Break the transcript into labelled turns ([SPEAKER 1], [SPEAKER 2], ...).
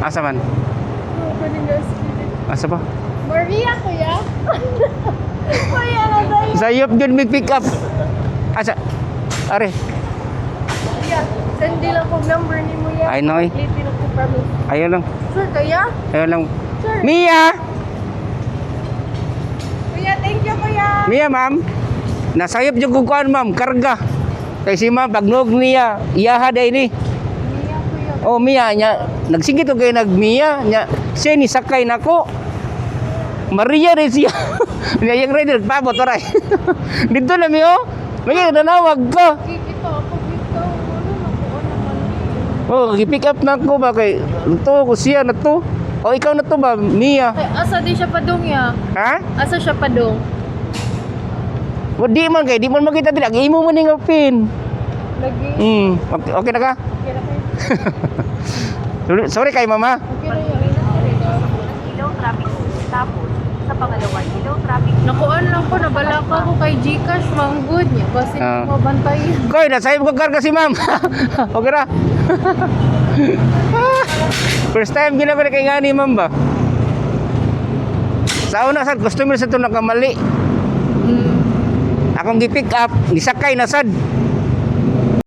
[SPEAKER 1] Asa man? Asa pa?
[SPEAKER 2] Maria, kuya. Kuya, na tayo.
[SPEAKER 1] Sayop yun may pick up. Asa? Are.
[SPEAKER 2] Kuya, send din lang kong number ni mo yan.
[SPEAKER 1] I know eh.
[SPEAKER 2] Late din ako promise.
[SPEAKER 1] Ayaw lang.
[SPEAKER 2] Sure, kuya?
[SPEAKER 1] Ayaw lang.
[SPEAKER 2] Sure.
[SPEAKER 1] Mia!
[SPEAKER 2] Kuya, thank you, kuya.
[SPEAKER 1] Mia, ma'am. Nasayop yung kukuan, ma'am. Karga. Kasi ma'am, pagnog niya, iyaha day ni.
[SPEAKER 2] Mia, kuya.
[SPEAKER 1] Oh, Mia, nya. Nagsigit ko kayo nag-Mia. Nya, siya ni sakay na ko. Maria rin siya. Nya, yung rider, pabot, oray. Dito na, Mio. May nanawag ko.
[SPEAKER 2] Kikita ako dito. Ano, nakuha naman niya.
[SPEAKER 1] Oh, i-pick up na ko ba kay ito ko siya na to. O ikaw na to ba, Mia?
[SPEAKER 2] Ay, asa di siya padong ya?
[SPEAKER 1] Ha?
[SPEAKER 2] Asa siya padong?
[SPEAKER 1] O di man kay, di man makita din. Imo man ning pin.
[SPEAKER 2] Lagi.
[SPEAKER 1] Okay, okay na ka?
[SPEAKER 2] Okay na kayo.
[SPEAKER 1] Sorry kay mama.
[SPEAKER 2] Okay na yun.
[SPEAKER 3] Ilaw traffic tapos sa pangalawang ilaw traffic
[SPEAKER 2] Nakuan lang ko, nabalaka ko kay Gcash, manggod niya. Kasi
[SPEAKER 1] Ah.
[SPEAKER 2] mabantayin.
[SPEAKER 1] Koy, nasayop ko karga si ma'am. Okay ra. First time gina ko kay ngani ma'am ba? Sa una sad customer sa to nakamali. Akong gi-pick up, nisakay na sad.